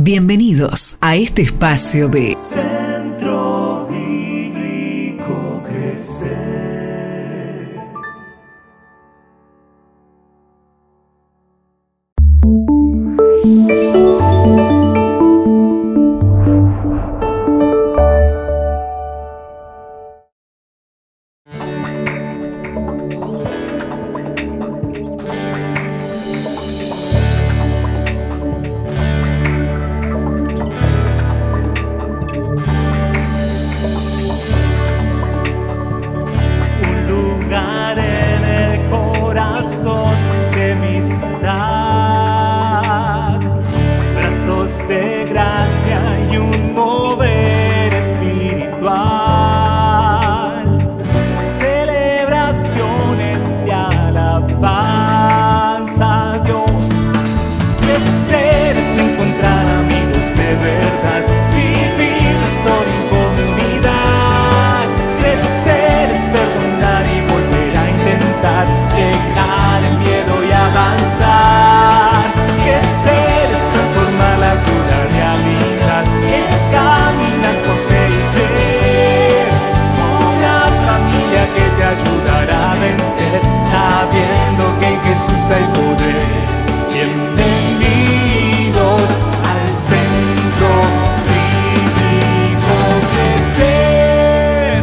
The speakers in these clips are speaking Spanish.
Bienvenidos a este espacio de Centro Bíblico Crecer. De gracia y un mover espiritual, celebraciones de alabanza a Dios. Crecer es encontrar amigos de verdad, vivir la historia en comunidad. Crecer es perdonar y volver a intentar, dejar el miedo y avanzar. Crecer es transformar la dura realidad, es caminar por fe y creer. Una familia que te ayudará a vencer, sabiendo que en Jesús hay poder. Bienvenidos al Centro Bíblico Crecer.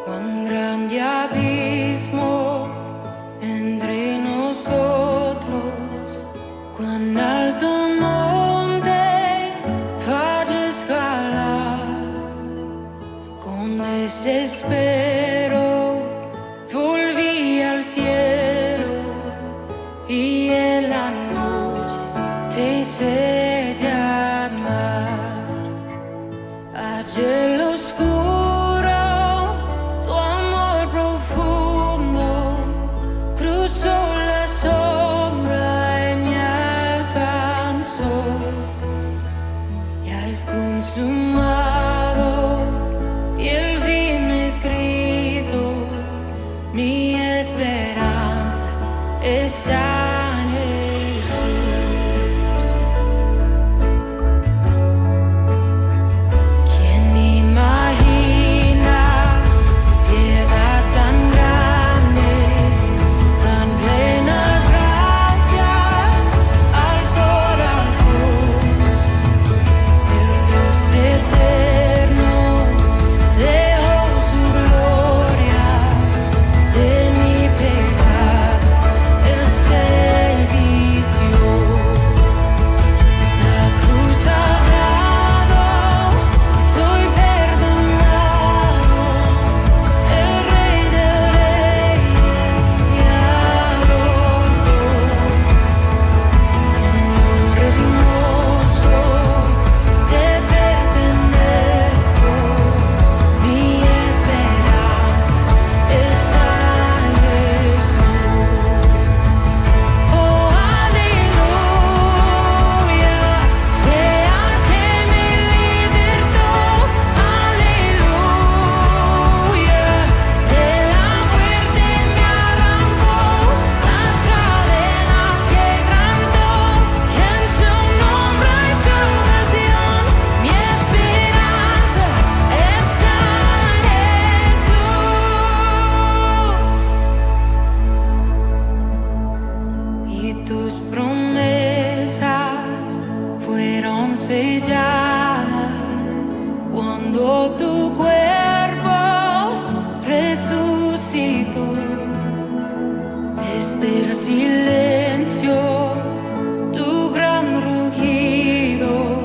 Cuán grande abismo entre nosotros, cuán alto monte falla escalar. Con desespero volví al cielo y en la noche te hice llamar. Allí en lo oscuro tu amor profundo cruzó la sombra y me alcanzó. Ya es consumado y el fin escrito, mi esperanza está en Jesús. ¿Quién imagina piedad tan grande, tan plena gracia al corazón? El Dios eterno dejó su gloria de mi pecado, Él se vistió. La cruz hablado, soy perdonado, el Rey de Reyes me adoró. Señor hermoso, te pertenezco, mi esperanza está en Jesús. Oh, aleluya, sea que me libertó, aleluya, de la muerte me arrancó, las cadenas quebrantó, y en su nombre hay salvación, mi esperanza está en Jesús. Y tus promesas fueron selladas cuando tu cuerpo resucitó. Desde el silencio, tu gran rugido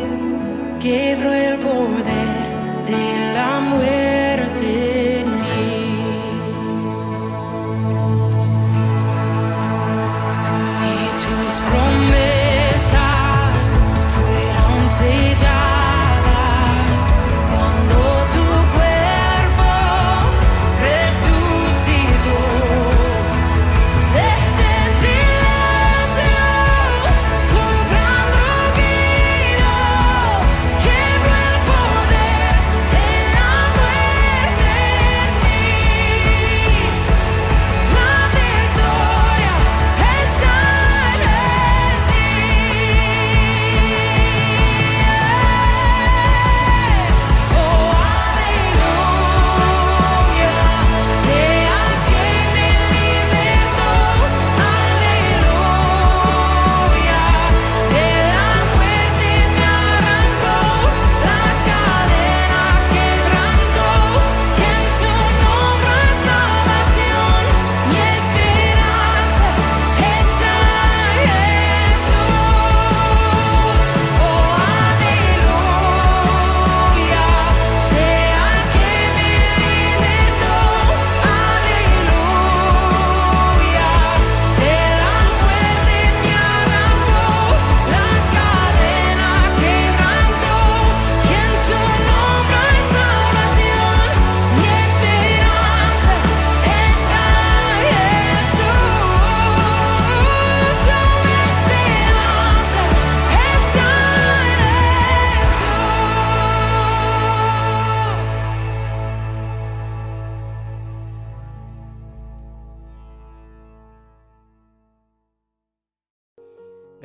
quebró el poder de la muerte en mí. Y tus promesas fueron selladas cuando tu cuerpo resucitó. Desde el silencio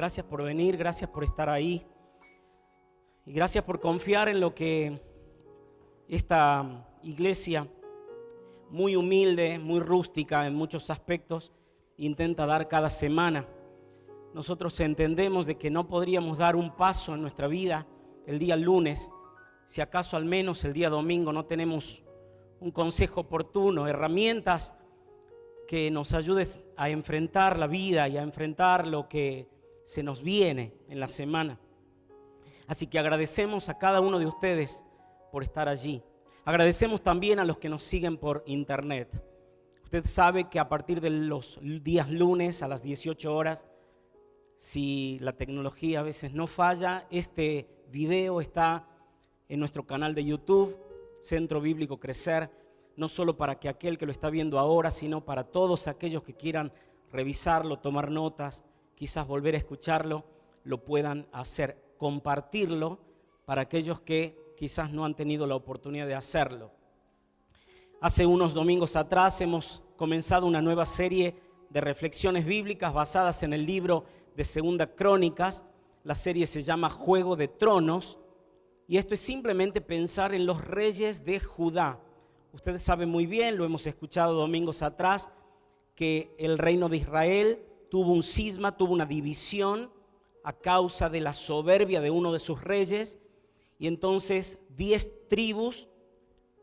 Gracias por venir, gracias por estar ahí. Y gracias por confiar en lo que esta iglesia, muy humilde, muy rústica en muchos aspectos, intenta dar cada semana. Nosotros entendemos de que no podríamos dar un paso en nuestra vida el día lunes, si acaso al menos el día domingo no tenemos un consejo oportuno, herramientas que nos ayuden a enfrentar la vida y a enfrentar lo que se nos viene en la semana. Así que agradecemos a cada uno de ustedes por estar allí. Agradecemos también a los que nos siguen por internet. Usted sabe que a partir de los días lunes a las 18 horas, si la tecnología a veces no falla, este video está en nuestro canal de YouTube, Centro Bíblico Crecer, no solo para que aquel que lo está viendo ahora, sino para todos aquellos que quieran revisarlo, tomar notas, quizás volver a escucharlo, lo puedan hacer, compartirlo para aquellos que quizás no han tenido la oportunidad de hacerlo. Hace unos domingos atrás hemos comenzado una nueva serie de reflexiones bíblicas basadas en el libro de Segunda Crónicas. La serie se llama Juego de Tronos y esto es simplemente pensar en los reyes de Judá. Ustedes saben muy bien, lo hemos escuchado domingos atrás, que el reino de Israel tuvo un cisma, tuvo una división a causa de la soberbia de uno de sus reyes, y entonces 10 tribus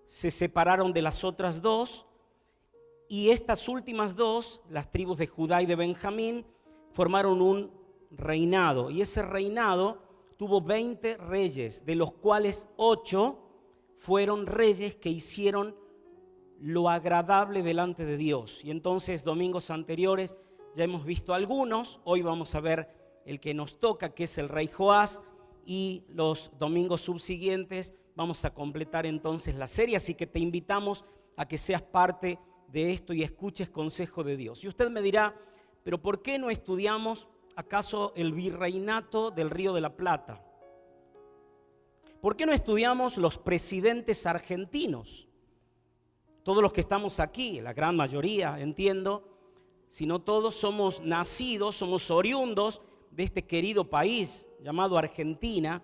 se separaron de las otras 2, y estas últimas 2, las tribus de Judá y de Benjamín, formaron un reinado, y ese reinado tuvo 20 reyes, de los cuales 8 fueron reyes que hicieron lo agradable delante de Dios. Y entonces domingos anteriores ya hemos visto algunos, hoy vamos a ver el que nos toca, que es el rey Joás, y los domingos subsiguientes vamos a completar entonces la serie, así que te invitamos a que seas parte de esto y escuches consejo de Dios. Y usted me dirá, pero ¿por qué no estudiamos acaso el virreinato del Río de la Plata? ¿Por qué no estudiamos los presidentes argentinos? Todos los que estamos aquí, la gran mayoría, entiendo, si no todos somos nacidos, somos oriundos de este querido país llamado Argentina,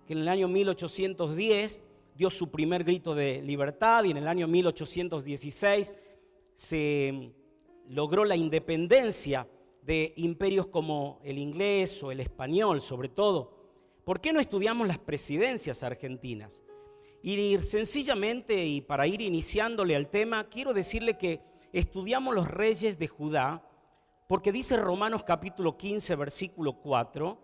que en el año 1810 dio su primer grito de libertad y en el año 1816 se logró la independencia de imperios como el inglés o el español, sobre todo. ¿Por qué no estudiamos las presidencias argentinas? Y sencillamente, y para ir iniciándole al tema, quiero decirle que estudiamos los reyes de Judá, porque dice Romanos capítulo 15, versículo 4,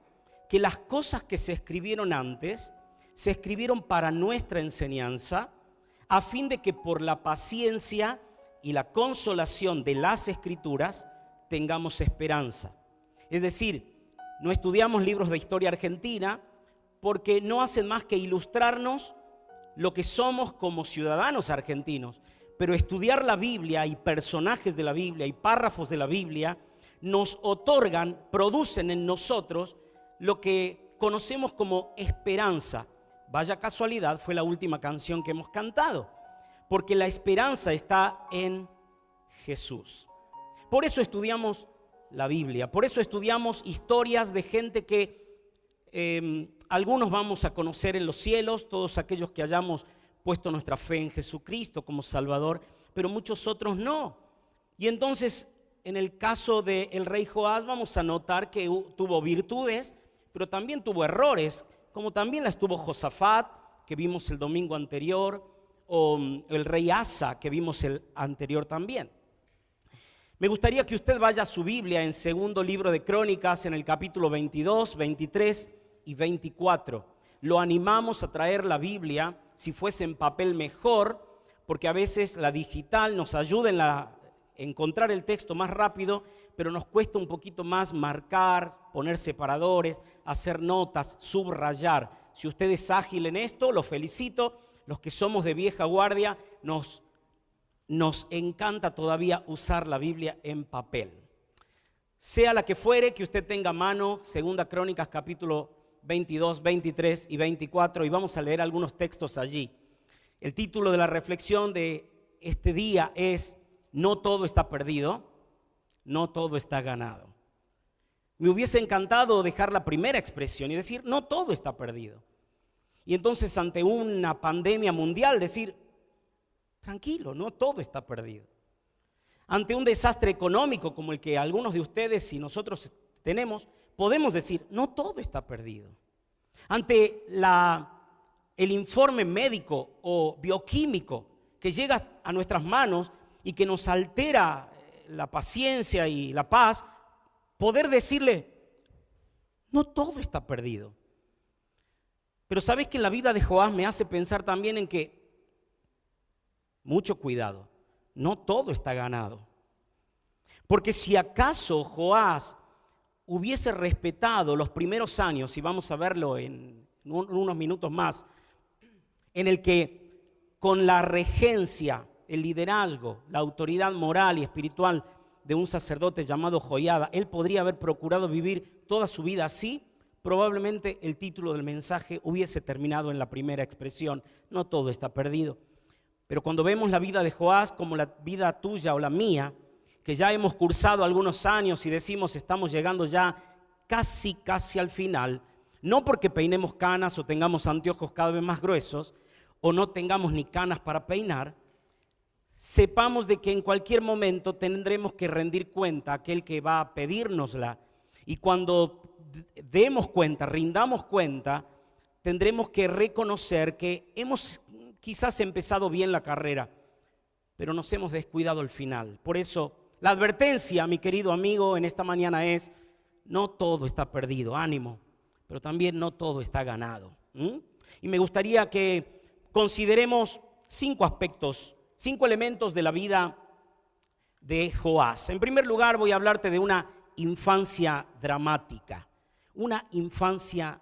que las cosas que se escribieron antes, se escribieron para nuestra enseñanza, a fin de que por la paciencia y la consolación de las Escrituras tengamos esperanza. Es decir, no estudiamos libros de historia argentina porque no hacen más que ilustrarnos lo que somos como ciudadanos argentinos, pero estudiar la Biblia y personajes de la Biblia y párrafos de la Biblia nos otorgan, producen en nosotros lo que conocemos como esperanza. Vaya casualidad, fue la última canción que hemos cantado, porque la esperanza está en Jesús. Por eso estudiamos la Biblia, por eso estudiamos historias de gente que algunos vamos a conocer en los cielos, todos aquellos que hayamos puesto nuestra fe en Jesucristo como Salvador, pero muchos otros no. Y entonces, en el caso del rey Joás, vamos a notar que tuvo virtudes, pero también tuvo errores, como también las tuvo Josafat, que vimos el domingo anterior, o el rey Asa, que vimos el anterior también. Me gustaría que usted vaya a su Biblia en segundo libro de Crónicas, en el capítulo 22, 23 y 24. Lo animamos a traer la Biblia, si fuese en papel mejor, porque a veces la digital nos ayuda en encontrar el texto más rápido, pero nos cuesta un poquito más marcar, poner separadores, hacer notas, subrayar. Si usted es ágil en esto, lo felicito. Los que somos de vieja guardia, nos encanta todavía usar la Biblia en papel. Sea la que fuere, que usted tenga a mano, Segunda Crónicas capítulo 22, 23 y 24, y vamos a leer algunos textos allí. El título de la reflexión de este día es: no todo está perdido, no todo está ganado. Me hubiese encantado dejar la primera expresión y decir, no todo está perdido. Y entonces ante una pandemia mundial decir, tranquilo, no todo está perdido. Ante un desastre económico como el que algunos de ustedes y nosotros tenemos, podemos decir, no todo está perdido. Ante el informe médico o bioquímico que llega a nuestras manos y que nos altera la paciencia y la paz, poder decirle, no todo está perdido. Pero sabes que la vida de Joás me hace pensar también en que, mucho cuidado, no todo está ganado. Porque si acaso Joás hubiese respetado los primeros años, y vamos a verlo en unos minutos más, en el que con la regencia, el liderazgo, la autoridad moral y espiritual de un sacerdote llamado Joiada, él podría haber procurado vivir toda su vida así, probablemente el título del mensaje hubiese terminado en la primera expresión, no todo está perdido. Pero cuando vemos la vida de Joás como la vida tuya o la mía, que ya hemos cursado algunos años y decimos estamos llegando ya casi al final, no porque peinemos canas o tengamos anteojos cada vez más gruesos o no tengamos ni canas para peinar, sepamos de que en cualquier momento tendremos que rendir cuenta a aquel que va a pedírnosla, y cuando demos cuenta, rindamos cuenta, tendremos que reconocer que hemos quizás empezado bien la carrera, pero nos hemos descuidado al final. Por eso la advertencia, mi querido amigo, en esta mañana es, no todo está perdido, ánimo, pero también no todo está ganado. Y me gustaría que consideremos 5 aspectos, 5 elementos de la vida de Joás. En primer lugar, voy a hablarte de una infancia dramática. Una infancia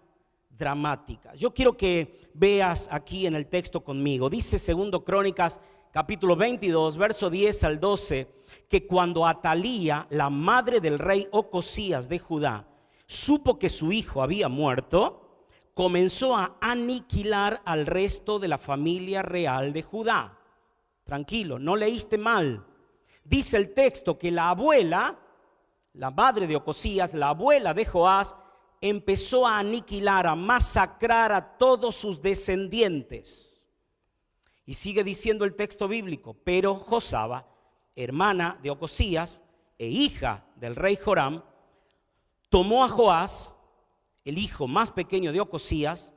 dramática. Yo quiero que veas aquí en el texto conmigo. Dice 2 Crónicas, capítulo 22, verso 10 al 12, que cuando Atalía, la madre del rey Ocosías de Judá, supo que su hijo había muerto, comenzó a aniquilar al resto de la familia real de Judá. Tranquilo, no leíste mal. Dice el texto que la abuela, la madre de Ocosías, la abuela de Joás, empezó a aniquilar, a masacrar a todos sus descendientes. Y sigue diciendo el texto bíblico, pero Josaba, hermana de Ocosías e hija del rey Joram, tomó a Joás, el hijo más pequeño de Ocosías,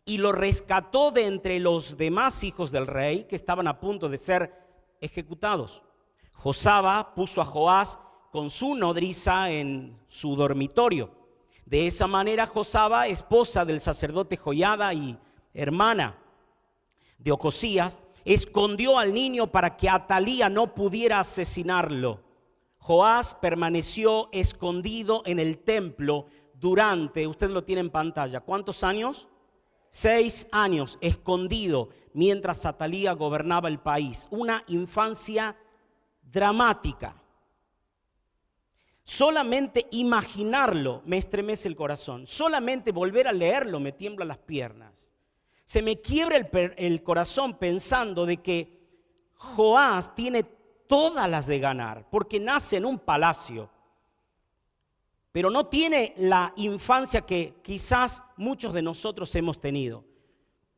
y lo rescató de entre los demás hijos del rey que estaban a punto de ser ejecutados. Josaba puso a Joás con su nodriza en su dormitorio. De esa manera Josaba, esposa del sacerdote Joiada y hermana de Ocosías, escondió al niño para que Atalía no pudiera asesinarlo. Joás permaneció escondido en el templo durante, usted lo tiene en pantalla, ¿cuántos años? 6 años escondido mientras Atalía gobernaba el país. Una infancia dramática. Solamente imaginarlo me estremece el corazón. Solamente volver a leerlo me tiemblan las piernas. Se me quiebra el corazón pensando de que Joás tiene todas las de ganar, porque nace en un palacio, pero no tiene la infancia que quizás muchos de nosotros hemos tenido,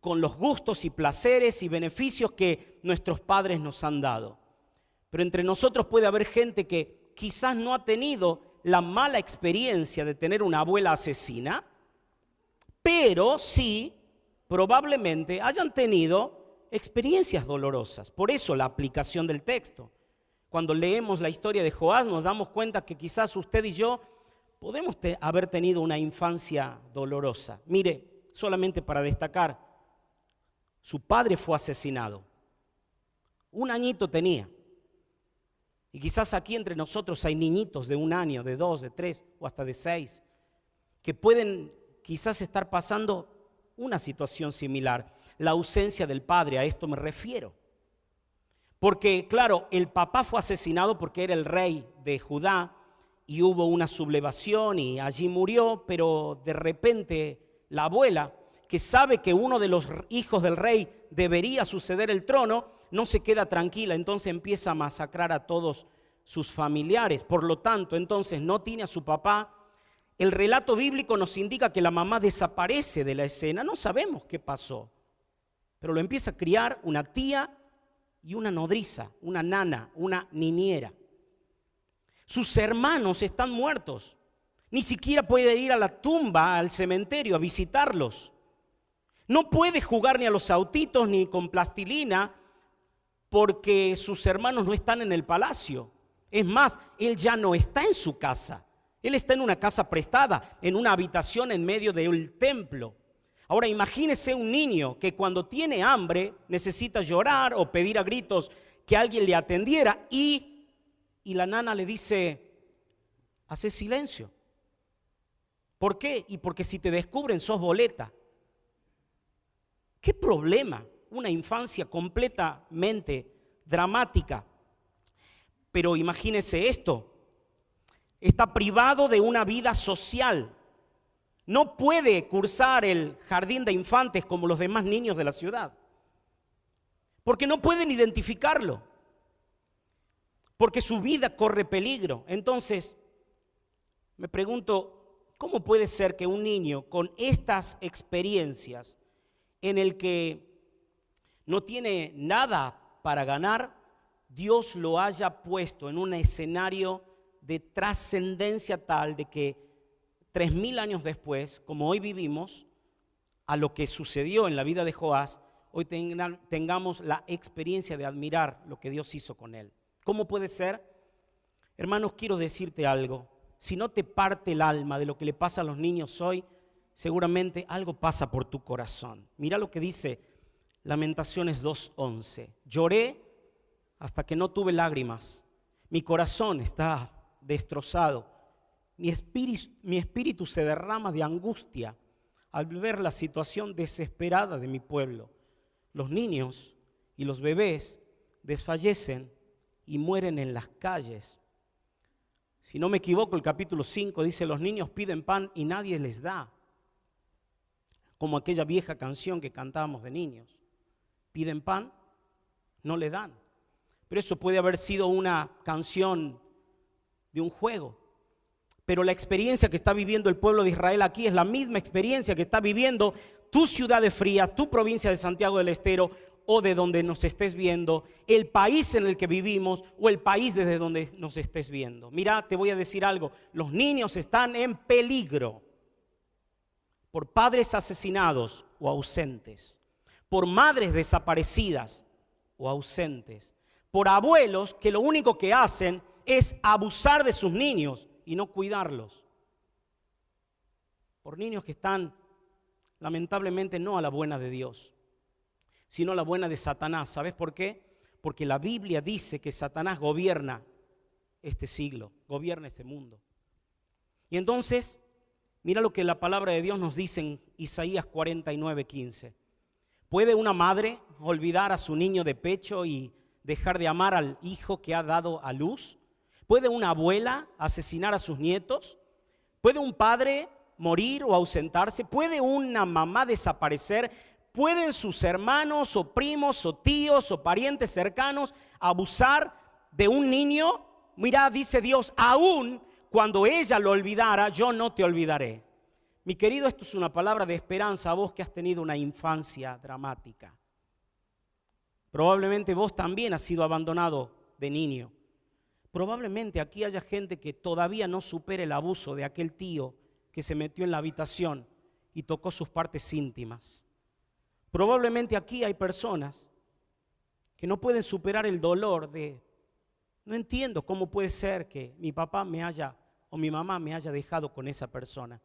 con los gustos y placeres y beneficios que nuestros padres nos han dado. Pero entre nosotros puede haber gente que quizás no ha tenido la mala experiencia de tener una abuela asesina, pero sí probablemente hayan tenido experiencias dolorosas. Por eso la aplicación del texto. Cuando leemos la historia de Joás nos damos cuenta que quizás usted y yo podemos haber tenido una infancia dolorosa. Mire, solamente para destacar, su padre fue asesinado. 1 añito tenía. Y quizás aquí entre nosotros hay niñitos de 1 año, de 2, de 3 o hasta de 6 que pueden quizás estar pasando una situación similar. La ausencia del padre, a esto me refiero. Porque claro, el papá fue asesinado porque era el rey de Judá y hubo una sublevación y allí murió, pero de repente la abuela, que sabe que uno de los hijos del rey debería suceder el trono, no se queda tranquila, entonces empieza a masacrar a todos sus familiares. Por lo tanto, entonces no tiene a su papá el relato bíblico nos indica que la mamá desaparece de la escena. No sabemos qué pasó, pero lo empieza a criar una tía y una nodriza, una nana, una niñera. Sus hermanos están muertos. Ni siquiera puede ir a la tumba, al cementerio, a visitarlos. No puede jugar ni a los autitos ni con plastilina porque sus hermanos no están en el palacio. Es más, él ya no está en su casa. Él está en una casa prestada, en una habitación en medio del templo. Ahora imagínese un niño que cuando tiene hambre necesita llorar o pedir a gritos que alguien le atendiera y la nana le dice, hace silencio. ¿Por qué? Y porque si te descubren sos boleta. ¿Qué problema? Una infancia completamente dramática. Pero imagínese esto. Está privado de una vida social. No puede cursar el jardín de infantes como los demás niños de la ciudad. Porque no pueden identificarlo. Porque su vida corre peligro. Entonces, me pregunto, ¿cómo puede ser que un niño con estas experiencias en el que no tiene nada para ganar, Dios lo haya puesto en un escenario de trascendencia tal de que 3000 años después, como hoy vivimos, a lo que sucedió en la vida de Joás, hoy tengamos la experiencia de admirar lo que Dios hizo con él? ¿Cómo puede ser? Hermanos, quiero decirte algo. Si no te parte el alma de lo que le pasa a los niños hoy, seguramente algo pasa por tu corazón. Mira lo que dice Lamentaciones 2:11. Lloré hasta que no tuve lágrimas. Mi corazón está destrozado. Mi espíritu se derrama de angustia al ver la situación desesperada de mi pueblo. Los niños y los bebés desfallecen y mueren en las calles. Si no me equivoco, el capítulo 5 dice, los niños piden pan y nadie les da. Como aquella vieja canción que cantábamos de niños. Piden pan, no le dan. Pero eso puede haber sido una canción de un juego. Pero la experiencia que está viviendo el pueblo de Israel aquí es la misma experiencia que está viviendo tu ciudad de Frías, tu provincia de Santiago del Estero, o de donde nos estés viendo, el país en el que vivimos o el país desde donde nos estés viendo. Mira, te voy a decir algo, los niños están en peligro por padres asesinados o ausentes, por madres desaparecidas o ausentes, por abuelos que lo único que hacen es abusar de sus niños y no cuidarlos, por niños que están lamentablemente no a la buena de Dios, sino la buena de Satanás. ¿Sabes por qué? Porque la Biblia dice que Satanás gobierna este siglo, gobierna ese mundo. Y entonces, mira lo que la palabra de Dios nos dice en Isaías 49:15. ¿Puede una madre olvidar a su niño de pecho y dejar de amar al hijo que ha dado a luz? ¿Puede una abuela asesinar a sus nietos? ¿Puede un padre morir o ausentarse? ¿Puede una mamá desaparecer? ¿Pueden sus hermanos o primos o tíos o parientes cercanos abusar de un niño? Mira, dice Dios, aún cuando ella lo olvidara, yo no te olvidaré. Mi querido, esto es una palabra de esperanza a vos que has tenido una infancia dramática. Probablemente vos también has sido abandonado de niño. Probablemente aquí haya gente que todavía no supere el abuso de aquel tío que se metió en la habitación y tocó sus partes íntimas. Probablemente aquí hay personas que no pueden superar el dolor de, no entiendo cómo puede ser que mi papá me haya o mi mamá me haya dejado con esa persona.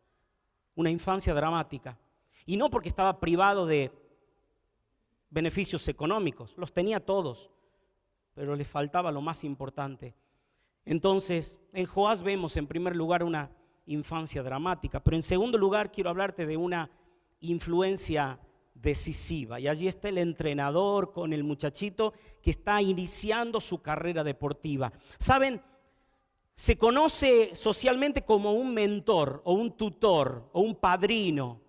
Una infancia dramática. Y no porque estaba privado de beneficios económicos, los tenía todos, pero le faltaba lo más importante. Entonces, en Joás vemos en primer lugar una infancia dramática, pero en segundo lugar quiero hablarte de una influencia decisiva. Y allí está el entrenador con el muchachito que está iniciando su carrera deportiva. ¿Saben? Se conoce socialmente como un mentor o un tutor o un padrino,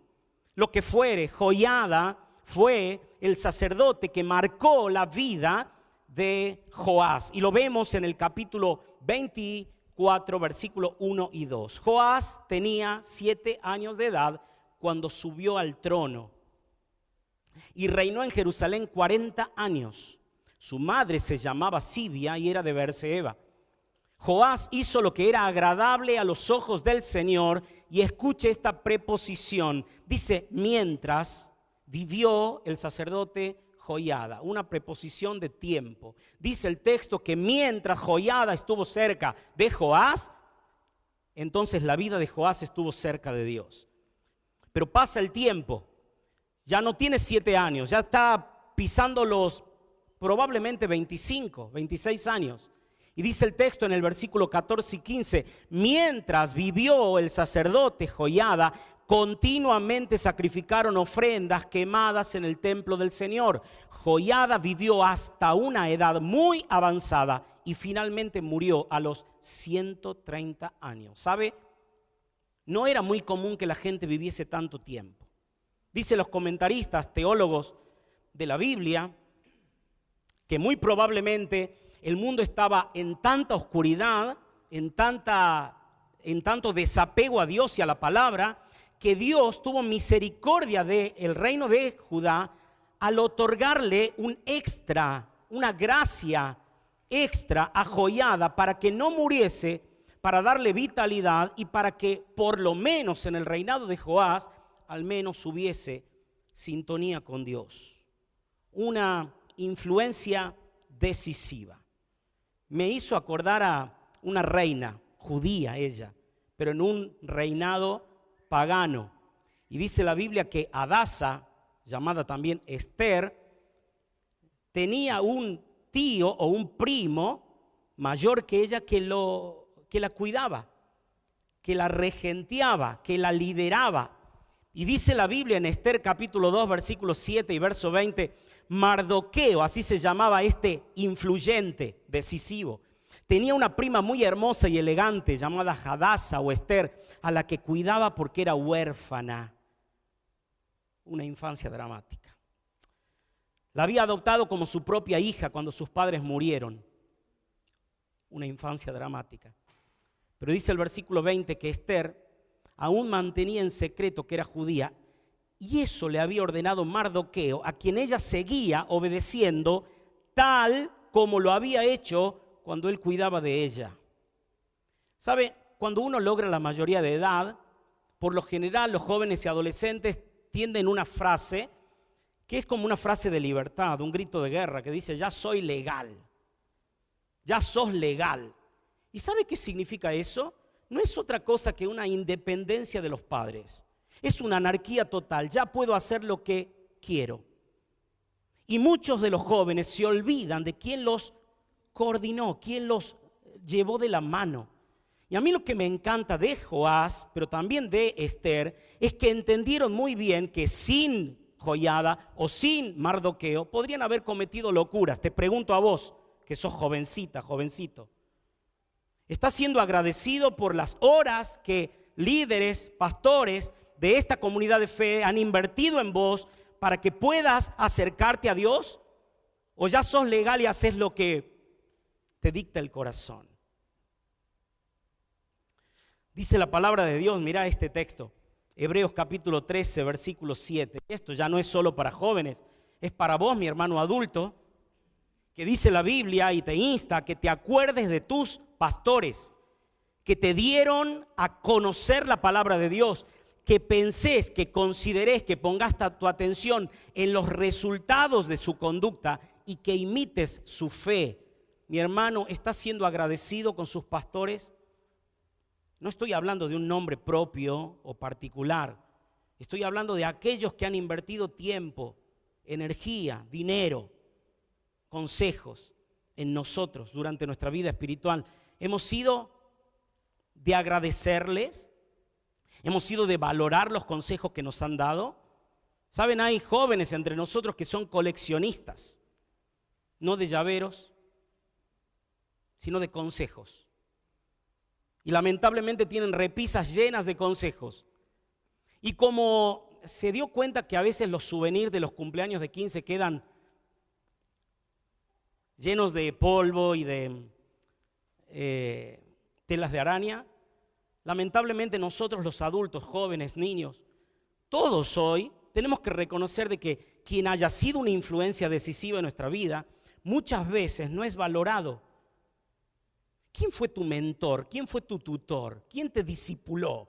lo que fuere. Joiada fue el sacerdote que marcó la vida de Joás y lo vemos en el capítulo 24 4, versículos 1 y 2. Joás tenía 7 años de edad cuando subió al trono y reinó en Jerusalén 40 años. Su madre se llamaba Sibia y era de Berseba. Joás hizo lo que era agradable a los ojos del Señor, y escuche esta preposición. Dice, mientras vivió el sacerdote Joiada, una preposición de tiempo. Dice el texto que mientras Joiada estuvo cerca de Joás, entonces la vida de Joás estuvo cerca de Dios. Pero pasa el tiempo, ya no tiene 7 años, ya está pisando los probablemente 25, 26 años. Y dice el texto en el versículo 14 y 15, mientras vivió el sacerdote Joiada, continuamente sacrificaron ofrendas quemadas en el templo del Señor. Joiada vivió hasta una edad muy avanzada y finalmente murió a los 130 años. ¿Sabe? No era muy común que la gente viviese tanto tiempo. Dicen los comentaristas, teólogos de la Biblia, que muy probablemente el mundo estaba en tanta oscuridad, en tanto desapego a Dios y a la palabra, que Dios tuvo misericordia del reino de Judá al otorgarle una gracia extra a Joiada para que no muriese, para darle vitalidad y para que por lo menos en el reinado de Joás al menos hubiese sintonía con Dios. Una influencia decisiva. Me hizo acordar a una reina judía ella, pero en un reinado pagano. Y dice la Biblia que Hadasa, llamada también Esther, tenía un tío o un primo mayor que ella que la cuidaba, que la regenteaba, que la lideraba. Y dice la Biblia en Esther capítulo 2, versículos 7 y verso 20, Mardoqueo, así se llamaba este influyente, decisivo, tenía una prima muy hermosa y elegante llamada Hadasa o Esther, a la que cuidaba porque era huérfana. Una infancia dramática. La había adoptado como su propia hija cuando sus padres murieron. Una infancia dramática. Pero dice el versículo 20 que Esther aún mantenía en secreto que era judía, y eso le había ordenado Mardoqueo, a quien ella seguía obedeciendo, tal como lo había hecho cuando él cuidaba de ella. ¿Sabe? Cuando uno logra la mayoría de edad, por lo general los jóvenes y adolescentes tienden una frase que es como una frase de libertad, un grito de guerra, que dice, ya soy legal, ya sos legal. ¿Y sabe qué significa eso? No es otra cosa que una independencia de los padres. Es una anarquía total, ya puedo hacer lo que quiero. Y muchos de los jóvenes se olvidan de quién los coordinó, quién los llevó de la mano. Y a mí lo que me encanta de Joás, pero también de Esther, es que entendieron muy bien que sin Joiada o sin Mardoqueo podrían haber cometido locuras. Te pregunto a vos, que sos jovencita, jovencito, ¿estás siendo agradecido por las horas que líderes, pastores de esta comunidad de fe han invertido en vos para que puedas acercarte a Dios? ¿O ya sos legal y haces lo que te dicta el corazón? Dice la palabra de Dios, mira este texto, Hebreos capítulo 13, versículo 7. Esto ya no es solo para jóvenes, es para vos, mi hermano adulto, que dice la Biblia y te insta a que te acuerdes de tus pastores, que te dieron a conocer la palabra de Dios, que pensés, que consideres, que pongas tu atención en los resultados de su conducta y que imites su fe. Mi hermano, ¿estás siendo agradecido con sus pastores? No estoy hablando de un nombre propio o particular. Estoy hablando de aquellos que han invertido tiempo, energía, dinero, consejos en nosotros durante nuestra vida espiritual. Hemos sido de agradecerles, hemos sido de valorar los consejos que nos han dado. Saben, hay jóvenes entre nosotros que son coleccionistas, no de llaveros, sino de consejos. Y lamentablemente tienen repisas llenas de consejos. Y como se dio cuenta que a veces los souvenirs de los cumpleaños de 15 quedan llenos de polvo y de telas de araña. Lamentablemente nosotros los adultos, jóvenes, niños, todos hoy tenemos que reconocer de que quien haya sido una influencia decisiva en nuestra vida, muchas veces no es valorado. ¿Quién fue tu mentor? ¿Quién fue tu tutor? ¿Quién te discipuló?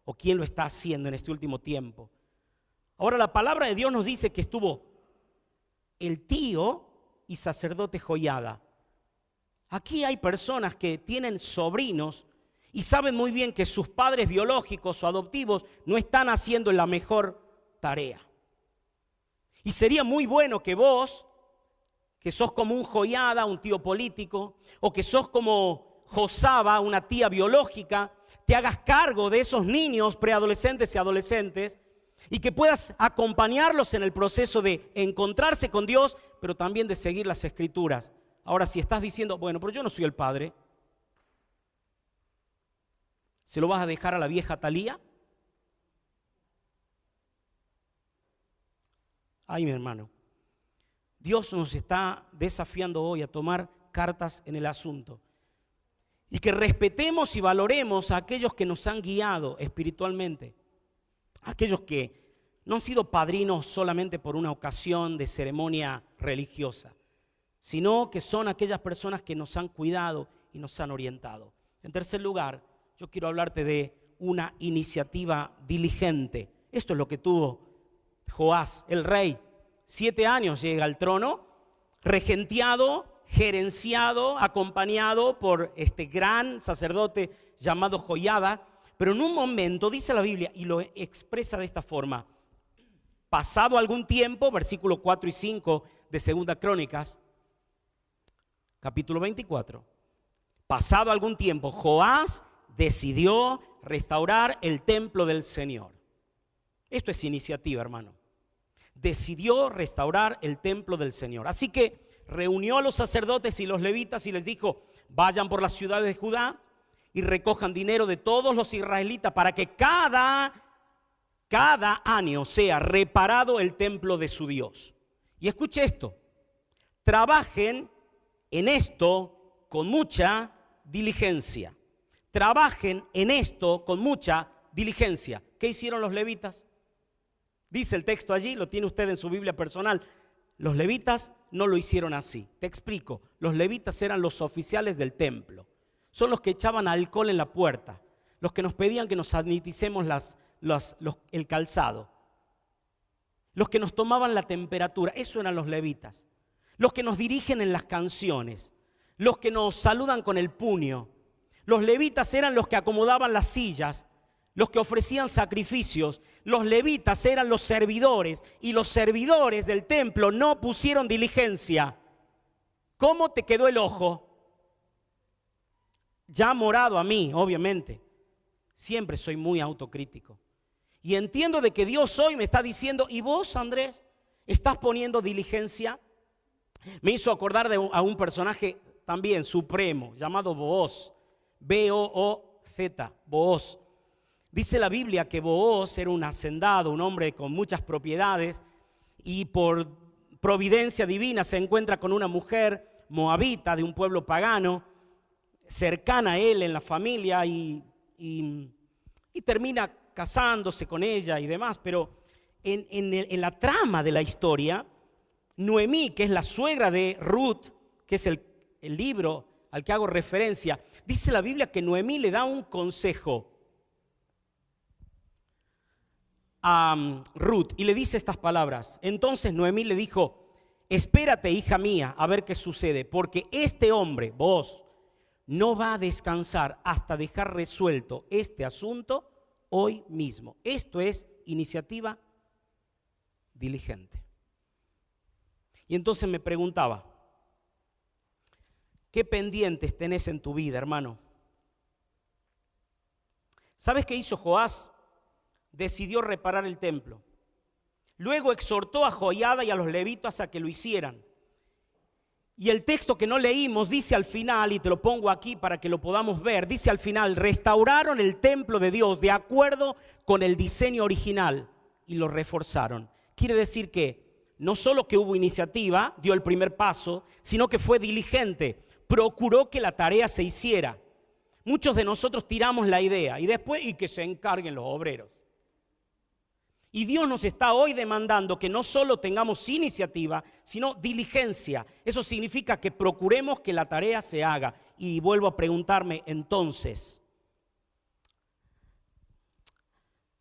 ¿O quién lo está haciendo en este último tiempo? Ahora la palabra de Dios nos dice que estuvo el tío y sacerdote Joiada. Aquí hay personas que tienen sobrinos y saben muy bien que sus padres biológicos o adoptivos no están haciendo la mejor tarea. Y sería muy bueno que vos, que sos como un Joiada, un tío político, o que sos como Josaba, una tía biológica, te hagas cargo de esos niños preadolescentes y adolescentes y que puedas acompañarlos en el proceso de encontrarse con Dios, pero también de seguir las Escrituras. Ahora, si estás diciendo, bueno, pero yo no soy el padre, ¿se lo vas a dejar a la vieja Talía? Ay, mi hermano, Dios nos está desafiando hoy a tomar cartas en el asunto y que respetemos y valoremos a aquellos que nos han guiado espiritualmente, aquellos que no han sido padrinos solamente por una ocasión de ceremonia religiosa, sino que son aquellas personas que nos han cuidado y nos han orientado. En tercer lugar, yo quiero hablarte de una iniciativa diligente. Esto es lo que tuvo Joás, el rey. 7 años llega al trono, regenteado, gerenciado, acompañado por este gran sacerdote llamado Joiada. Pero en un momento, dice la Biblia, y lo expresa de esta forma: pasado algún tiempo, versículos 4 y 5 de Segunda Crónicas, capítulo 24. Pasado algún tiempo, Joás decidió restaurar el templo del Señor. Esto es iniciativa, hermano. Decidió restaurar el templo del Señor. Así que reunió a los sacerdotes y los levitas y les dijo: vayan por las ciudades de Judá y recojan dinero de todos los israelitas para que cada año sea reparado el templo de su Dios. Y escuche esto: trabajen en esto con mucha diligencia. Trabajen en esto con mucha diligencia. ¿Qué hicieron los levitas? Dice el texto allí, lo tiene usted en su Biblia personal. Los levitas no lo hicieron así. Te explico. Los levitas eran los oficiales del templo. Son los que echaban alcohol en la puerta, los que nos pedían que nos saniticemos el calzado, los que nos tomaban la temperatura. Eso eran los levitas. Los que nos dirigen en las canciones, los que nos saludan con el puño. Los levitas eran los que acomodaban las sillas, los que ofrecían sacrificios. Los levitas eran los servidores, y los servidores del templo no pusieron diligencia. ¿Cómo te quedó el ojo? Ya morado a mí, obviamente. Siempre soy muy autocrítico. Y entiendo de que Dios hoy me está diciendo: ¿y vos, Andrés, estás poniendo diligencia? Me hizo acordar a un personaje también supremo llamado Booz. B-O-O-Z, Booz. Dice la Biblia que Booz era un hacendado, un hombre con muchas propiedades, y por providencia divina se encuentra con una mujer moabita de un pueblo pagano, cercana a él en la familia, y termina casándose con ella y demás. Pero en la trama de la historia, Noemí, que es la suegra de Ruth, que es el libro al que hago referencia, dice la Biblia que Noemí le da un consejo a Ruth y le dice estas palabras. Entonces Noemí le dijo: espérate, hija mía, a ver qué sucede, porque este hombre, vos, no va a descansar hasta dejar resuelto este asunto hoy mismo. Esto es iniciativa diligente. Y entonces me preguntaba: ¿qué pendientes tenés en tu vida, hermano? ¿Sabes qué hizo Joás? Decidió reparar el templo. Luego exhortó a Joiada y a los levitas a que lo hicieran. Y el texto que no leímos dice al final, y te lo pongo aquí para que lo podamos ver, dice al final: restauraron el templo de Dios de acuerdo con el diseño original y lo reforzaron. Quiere decir que no solo que hubo iniciativa, dio el primer paso, sino que fue diligente, procuró que la tarea se hiciera. muchos de nosotros tiramos la idea y después y que se encarguen los obreros. Y Dios nos está hoy demandando que no solo tengamos iniciativa, sino diligencia. Eso significa que procuremos que la tarea se haga. Y vuelvo a preguntarme entonces,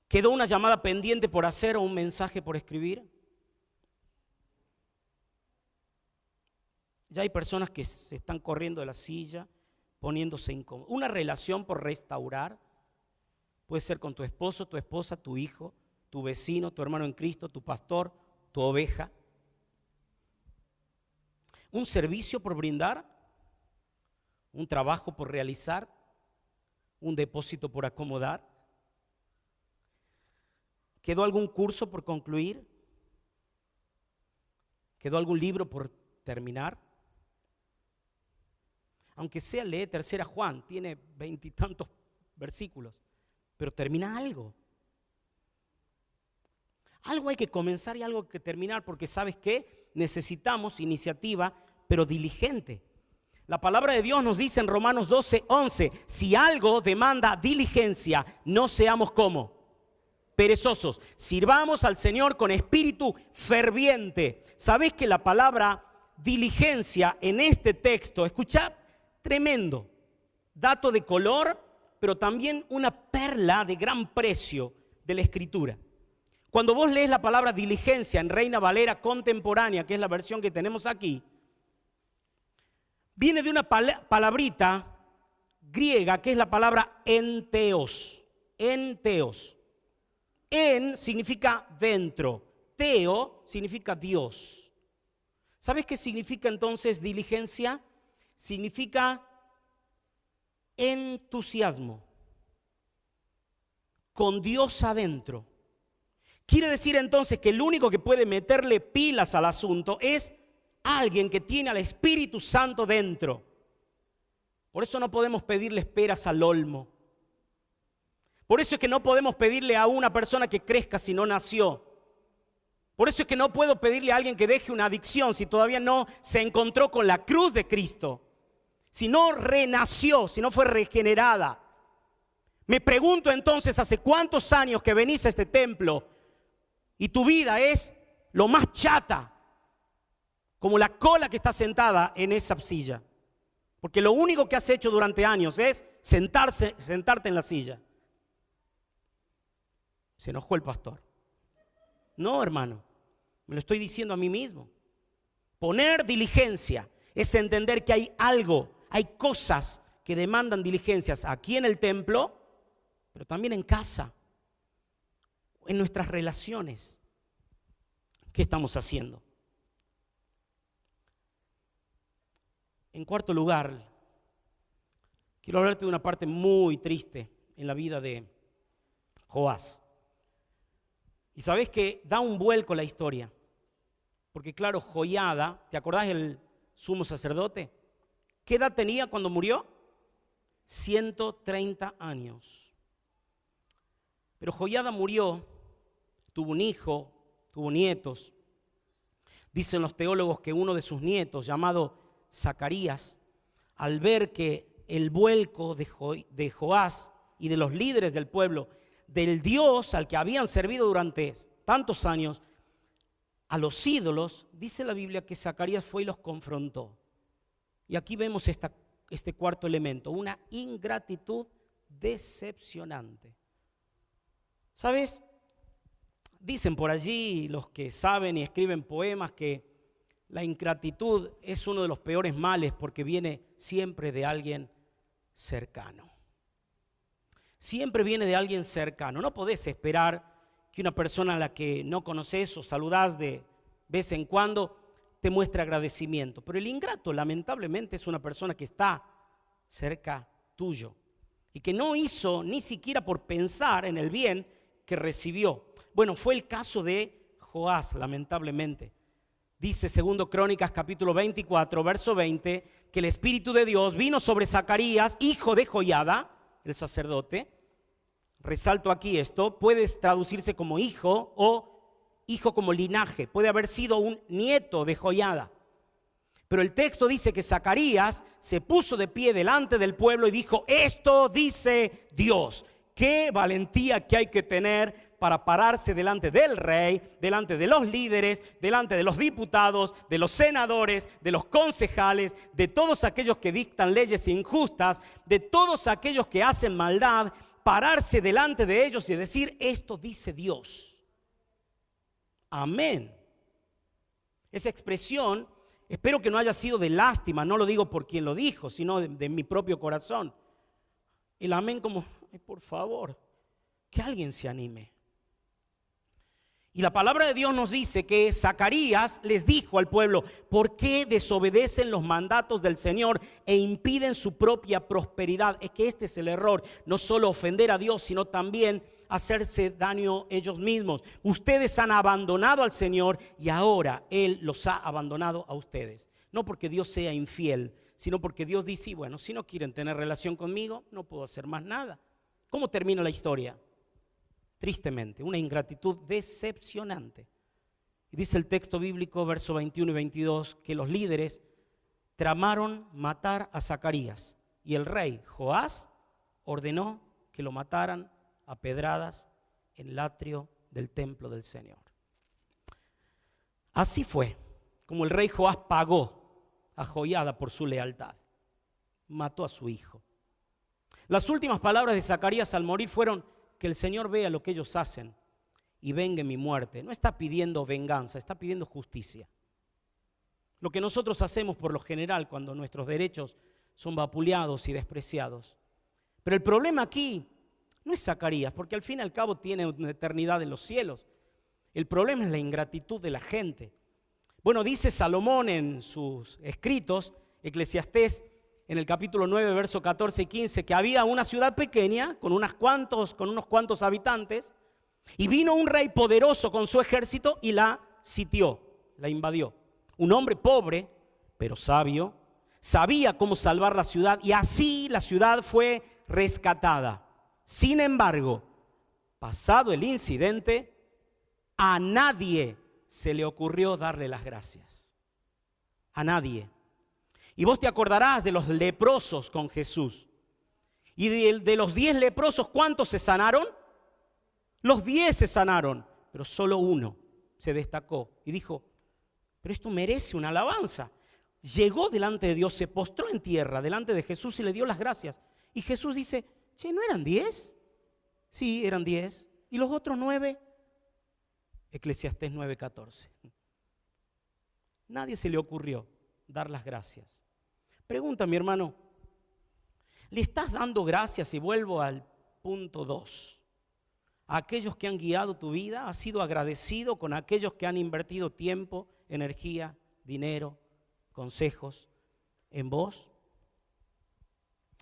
¿quedó una llamada pendiente por hacer o un mensaje por escribir? Ya hay personas que se están corriendo de la silla, poniéndose incómodos. Una relación por restaurar puede ser con tu esposo, tu esposa, tu hijo, tu vecino, tu hermano en Cristo, tu pastor, tu oveja. Un servicio por brindar, un trabajo por realizar, un depósito por acomodar. ¿Quedó algún curso por concluir? ¿Quedó algún libro por terminar? Aunque sea lee 3 Juan, tiene 20 y tantos versículos, pero termina algo. Algo hay que comenzar y algo hay que terminar, porque ¿sabes qué? Necesitamos iniciativa, pero diligente. La palabra de Dios nos dice en Romanos 12:11, si algo demanda diligencia, no seamos como perezosos. Sirvamos al Señor con espíritu ferviente. ¿Sabes que la palabra diligencia en este texto, escucha, tremendo, dato de color, pero también una perla de gran precio de la Escritura? Cuando vos lees la palabra diligencia en Reina Valera contemporánea, que es la versión que tenemos aquí, viene de una palabrita griega que es la palabra enteos. Enteos. En significa dentro. Teo significa Dios. ¿Sabes qué significa entonces diligencia? Significa entusiasmo. Con Dios adentro. Quiere decir entonces que el único que puede meterle pilas al asunto es alguien que tiene al Espíritu Santo dentro. Por eso no podemos pedirle peras al olmo. Por eso es que no podemos pedirle a una persona que crezca si no nació. Por eso es que no puedo pedirle a alguien que deje una adicción si todavía no se encontró con la cruz de Cristo. Si no renació, si no fue regenerada. Me pregunto entonces, ¿hace cuántos años que venís a este templo y tu vida es lo más chata, como la cola que está sentada en esa silla? Porque lo único que has hecho durante años es sentarte en la silla. Se enojó el pastor. No, hermano, me lo estoy diciendo a mí mismo. Poner diligencia es entender que hay algo, hay cosas que demandan diligencias aquí en el templo, pero también en casa, en nuestras relaciones. ¿Qué estamos haciendo? En cuarto lugar, quiero hablarte de una parte muy triste en la vida de Joás. Y sabes que da un vuelco la historia. Porque claro, Joiada, ¿te acordás del sumo sacerdote? ¿Qué edad tenía cuando murió? 130 años. Pero Joiada murió, tuvo un hijo, tuvo nietos. Dicen los teólogos que uno de sus nietos, llamado Zacarías, al ver que el vuelco de Joás y de los líderes del pueblo, del Dios al que habían servido durante tantos años, a los ídolos, dice la Biblia que Zacarías fue y los confrontó. Y aquí vemos este cuarto elemento, una ingratitud decepcionante. ¿Sabes? Dicen por allí los que saben y escriben poemas que la ingratitud es uno de los peores males porque viene siempre de alguien cercano. Siempre viene de alguien cercano. No podés esperar que una persona a la que no conoces o saludás de vez en cuando te muestre agradecimiento. Pero el ingrato, lamentablemente, es una persona que está cerca tuyo y que no hizo ni siquiera por pensar en el bien que recibió. Bueno, fue el caso de Joás, lamentablemente. Dice 2 Crónicas capítulo 24, verso 20, que el Espíritu de Dios vino sobre Zacarías, hijo de Joiada, el sacerdote. Resalto aquí esto, puede traducirse como hijo o hijo como linaje. Puede haber sido un nieto de Joiada. Pero el texto dice que Zacarías se puso de pie delante del pueblo y dijo: esto dice Dios. Qué valentía que hay que tener para pararse delante del rey, delante de los líderes, delante de los diputados, de los senadores, de los concejales, de todos aquellos que dictan leyes injustas, de todos aquellos que hacen maldad, pararse delante de ellos y decir: esto dice Dios. Amén. Esa expresión, espero que no haya sido de lástima, no lo digo por quien lo dijo, sino de mi propio corazón. El amén como: ay, por favor, que alguien se anime. Y la palabra de Dios nos dice que Zacarías les dijo al pueblo: ¿por qué desobedecen los mandatos del Señor e impiden su propia prosperidad? Es que este es el error, no solo ofender a Dios, sino también hacerse daño ellos mismos. Ustedes han abandonado al Señor y ahora Él los ha abandonado a ustedes. No porque Dios sea infiel, sino porque Dios dice: bueno, si no quieren tener relación conmigo, no puedo hacer más nada. ¿Cómo termina la historia? Tristemente, una ingratitud decepcionante. Y dice el texto bíblico, versos 21 y 22, que los líderes tramaron matar a Zacarías. Y el rey Joás ordenó que lo mataran a pedradas en el atrio del templo del Señor. Así fue como el rey Joás pagó a Joiada por su lealtad. Mató a su hijo. Las últimas palabras de Zacarías al morir fueron: que el Señor vea lo que ellos hacen y vengue mi muerte. No está pidiendo venganza, está pidiendo justicia. Lo que nosotros hacemos por lo general cuando nuestros derechos son vapuleados y despreciados. Pero el problema aquí no es Zacarías, porque al fin y al cabo tiene una eternidad en los cielos. El problema es la ingratitud de la gente. Bueno, dice Salomón en sus escritos, Eclesiastés, en el capítulo 9, versos 14 y 15, que había una ciudad pequeña con unos cuantos habitantes, y vino un rey poderoso con su ejército y la sitió, la invadió. Un hombre pobre, pero sabio, sabía cómo salvar la ciudad, y así la ciudad fue rescatada. Sin embargo, pasado el incidente, a nadie se le ocurrió darle las gracias. A nadie. Y vos te acordarás de los leprosos con Jesús. Y de los 10 leprosos, ¿cuántos se sanaron? Los 10 se sanaron, pero solo uno se destacó y dijo: pero esto merece una alabanza. Llegó delante de Dios, se postró en tierra delante de Jesús y le dio las gracias. Y Jesús dice: che, ¿no eran 10? Sí, eran 10. ¿Y los otros 9? Eclesiastés 9:14. Nadie se le ocurrió dar las gracias. Pregunta, mi hermano, ¿le estás dando gracias? Y vuelvo al punto 2. A aquellos que han guiado tu vida, ¿has sido agradecido con aquellos que han invertido tiempo, energía, dinero, consejos en vos?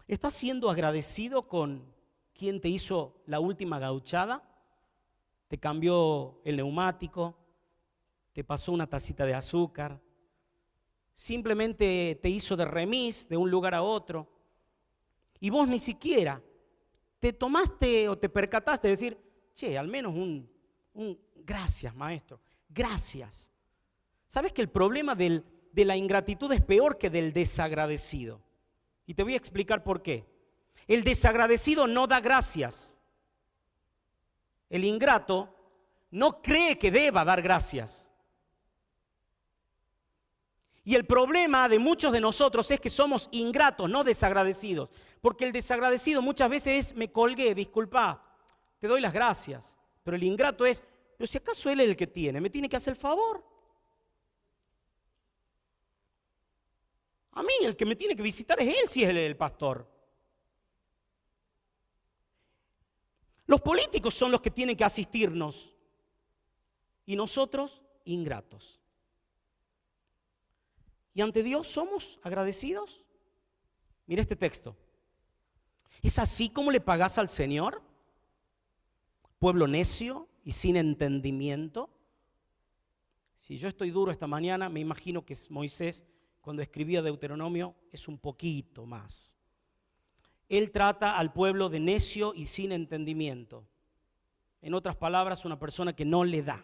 ¿Estás siendo agradecido con quien te hizo la última gauchada? ¿Te cambió el neumático? ¿Te pasó una tacita de azúcar? Simplemente te hizo de remis de un lugar a otro. Y vos ni siquiera te tomaste o te percataste de decir: che, al menos un gracias, maestro, gracias. ¿Sabes que el problema de la ingratitud es peor que del desagradecido? Y te voy a explicar por qué. El desagradecido no da gracias. El ingrato no cree que deba dar gracias. Y el problema de muchos de nosotros es que somos ingratos, no desagradecidos. Porque el desagradecido muchas veces es: me colgué, disculpa, te doy las gracias. Pero el ingrato es: pero si acaso él es el que tiene, me tiene que hacer el favor. A mí el que me tiene que visitar es él, si es el pastor. Los políticos son los que tienen que asistirnos y nosotros ingratos. ¿Y ante Dios somos agradecidos? Mira este texto. ¿Es así como le pagás al Señor? Pueblo necio y sin entendimiento. Si yo estoy duro esta mañana, me imagino que Moisés, cuando escribía Deuteronomio, es un poquito más. Él trata al pueblo de necio y sin entendimiento. En otras palabras, una persona que no le da.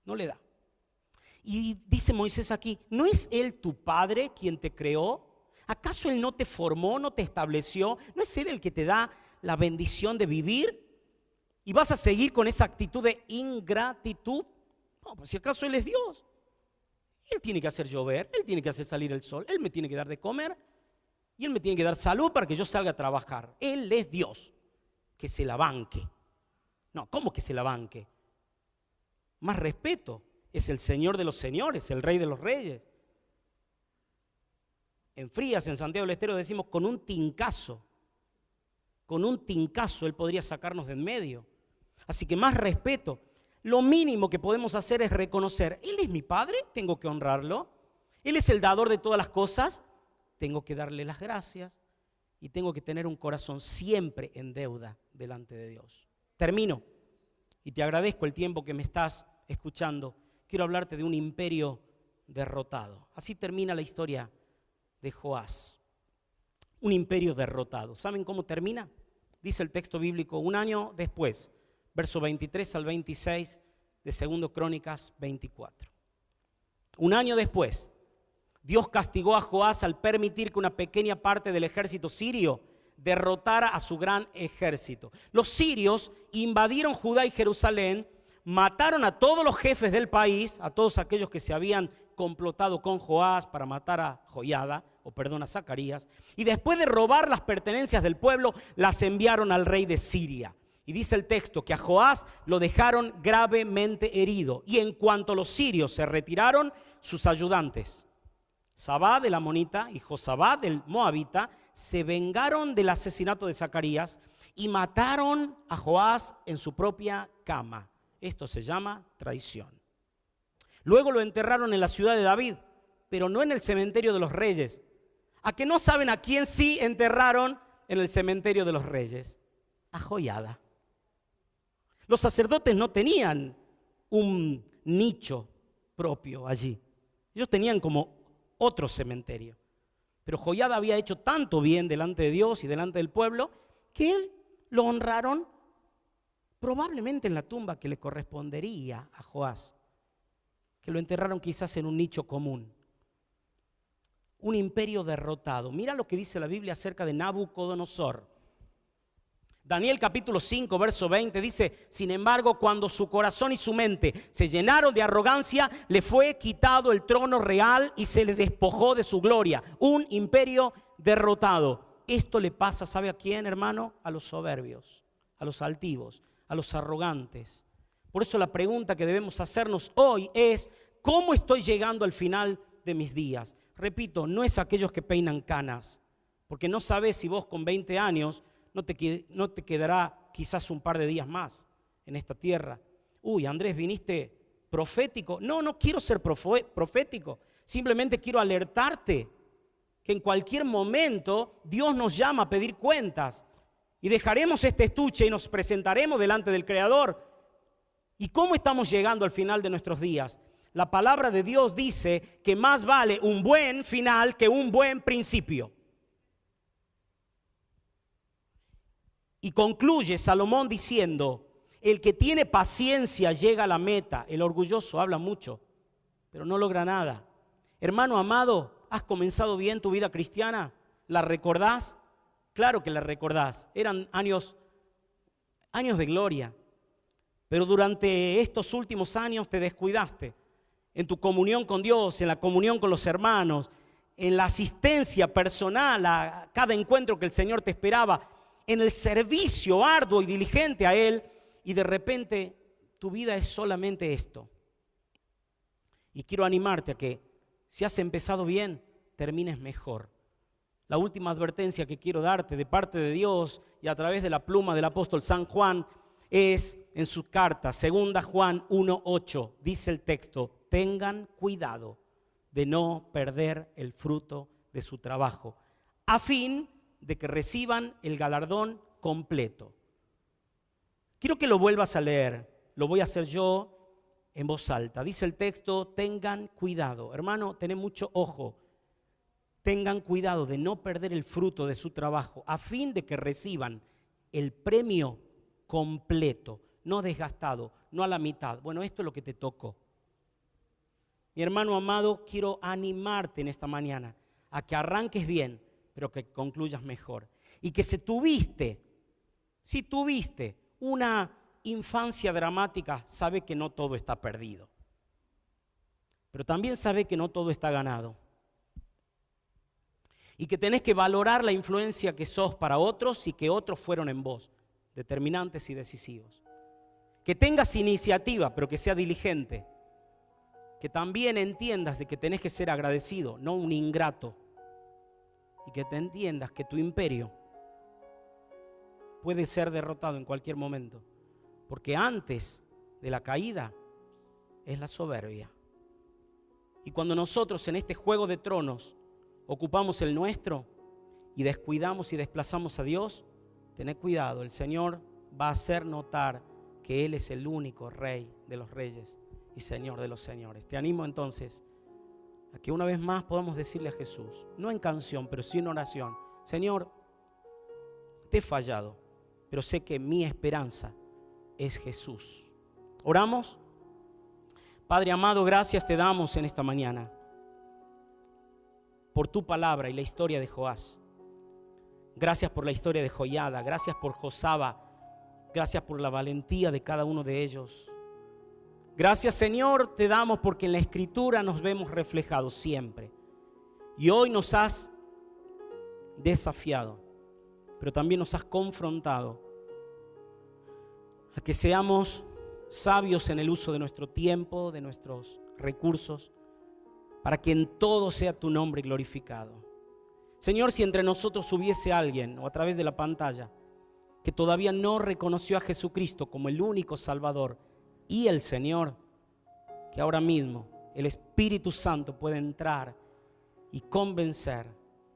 No le da. Y dice Moisés aquí, ¿no es Él tu padre quien te creó? ¿Acaso Él no te formó, no te estableció? ¿No es Él el que te da la bendición de vivir? ¿Y vas a seguir con esa actitud de ingratitud? No, pues si acaso Él es Dios. Él tiene que hacer llover, Él tiene que hacer salir el sol, Él me tiene que dar de comer y Él me tiene que dar salud para que yo salga a trabajar. Él es Dios, que se la banque. No, ¿cómo que se la banque? Más respeto, es el Señor de los señores, el Rey de los reyes. En Frías, en Santiago del Estero, decimos con un tincazo Él podría sacarnos de en medio. Así que más respeto. Lo mínimo que podemos hacer es reconocer, Él es mi Padre, tengo que honrarlo. Él es el dador de todas las cosas, tengo que darle las gracias. Y tengo que tener un corazón siempre en deuda delante de Dios. Termino y te agradezco el tiempo que me estás escuchando. Quiero hablarte de un imperio derrotado. Así termina la historia de Joás. Un imperio derrotado. ¿Saben cómo termina? Dice el texto bíblico, un año después, verso 23 al 26 de 2 Crónicas 24. Un año después, Dios castigó a Joás al permitir que una pequeña parte del ejército sirio derrotara a su gran ejército. Los sirios invadieron Judá y Jerusalén, mataron a todos los jefes del país, a todos aquellos que se habían complotado con Joás para matar a a Zacarías, y después de robar las pertenencias del pueblo, las enviaron al rey de Siria. Y dice el texto que a Joás lo dejaron gravemente herido. Y en cuanto los sirios se retiraron, sus ayudantes, Sabá del amonita y Josabá del moabita, se vengaron del asesinato de Zacarías y mataron a Joás en su propia cama. Esto se llama traición. Luego lo enterraron en la ciudad de David, pero no en el cementerio de los reyes. ¿A que no saben a quién sí enterraron en el cementerio de los reyes? A Joiada. Los sacerdotes no tenían un nicho propio allí. Ellos tenían como otro cementerio. Pero Joiada había hecho tanto bien delante de Dios y delante del pueblo que él lo honraron probablemente en la tumba que le correspondería a Joás, que lo enterraron quizás en un nicho común. Un imperio derrotado. Mira lo que dice la Biblia acerca de Nabucodonosor. Daniel capítulo 5 verso 20 dice, sin embargo, cuando su corazón y su mente se llenaron de arrogancia, le fue quitado el trono real y se le despojó de su gloria. Un imperio derrotado. Esto le pasa, ¿sabe a quién, hermano? A los soberbios, a los altivos, a los arrogantes. Por eso la pregunta que debemos hacernos hoy es, ¿cómo estoy llegando al final de mis días? Repito, no es aquellos que peinan canas, porque no sabes si vos con 20 años no te quedará quizás un par de días más en esta tierra. Uy, Andrés, ¿viniste profético? No quiero ser profético. Simplemente quiero alertarte que en cualquier momento Dios nos llama a pedir cuentas. Y dejaremos este estuche y nos presentaremos delante del Creador. ¿Y cómo estamos llegando al final de nuestros días? La palabra de Dios dice que más vale un buen final que un buen principio. Y concluye Salomón diciendo, el que tiene paciencia llega a la meta. El orgulloso habla mucho, pero no logra nada. Hermano amado, ¿has comenzado bien tu vida cristiana? ¿La recordás? Claro que la recordás. Eran años de gloria. Pero durante estos últimos años te descuidaste en tu comunión con Dios, en la comunión con los hermanos, en la asistencia personal a cada encuentro que el Señor te esperaba, en el servicio arduo y diligente a Él, y de repente tu vida es solamente esto. Y quiero animarte a que si has empezado bien, termines mejor. La última advertencia que quiero darte de parte de Dios y a través de la pluma del apóstol San Juan es en su carta, 2 Juan 1:8, dice el texto, tengan cuidado de no perder el fruto de su trabajo, a fin de que reciban el galardón completo. Quiero que lo vuelvas a leer, lo voy a hacer yo en voz alta. Dice el texto, tengan cuidado. Hermano, tened mucho ojo. Tengan cuidado de no perder el fruto de su trabajo, a fin de que reciban el premio completo, no desgastado, no a la mitad. Bueno, esto es lo que te tocó. Mi hermano amado, quiero animarte en esta mañana a que arranques bien, pero que concluyas mejor. Y que si tuviste una infancia dramática, sabe que no todo está perdido. Pero también sabe que no todo está ganado. Y que tenés que valorar la influencia que sos para otros y que otros fueron en vos, determinantes y decisivos. Que tengas iniciativa, pero que sea diligente. Que también entiendas de que tenés que ser agradecido, no un ingrato. Y que te entiendas que tu imperio puede ser derrotado en cualquier momento. Porque antes de la caída es la soberbia. Y cuando nosotros en este juego de tronos ocupamos el nuestro y descuidamos y desplazamos a Dios, tened cuidado, el Señor va a hacer notar que Él es el único Rey de los reyes y Señor de los señores. Te animo entonces a que una vez más podamos decirle a Jesús, no en canción, pero sí en oración: Señor, te he fallado, pero sé que mi esperanza es Jesús. ¿Oramos? Padre amado, gracias te damos en esta mañana por tu palabra y la historia de Joás. Gracias por la historia de Joiada, gracias por Josaba, gracias por la valentía de cada uno de ellos. Gracias, Señor, te damos porque en la Escritura nos vemos reflejados siempre. Y hoy nos has desafiado, pero también nos has confrontado a que seamos sabios en el uso de nuestro tiempo, de nuestros recursos, para que en todo sea tu nombre glorificado. Señor, si entre nosotros hubiese alguien, o a través de la pantalla, que todavía no reconoció a Jesucristo como el único Salvador y el Señor, que ahora mismo el Espíritu Santo puede entrar y convencer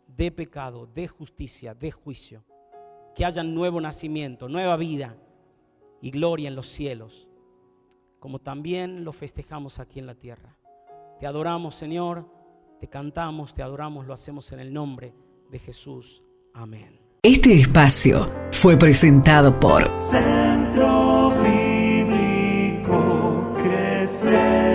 de pecado, de justicia, de juicio, que haya nuevo nacimiento, nueva vida y gloria en los cielos, como también lo festejamos aquí en la tierra. Te adoramos, Señor, te cantamos, te adoramos, lo hacemos en el nombre de Jesús. Amén. Este espacio fue presentado por Centro Bíblico Crecer.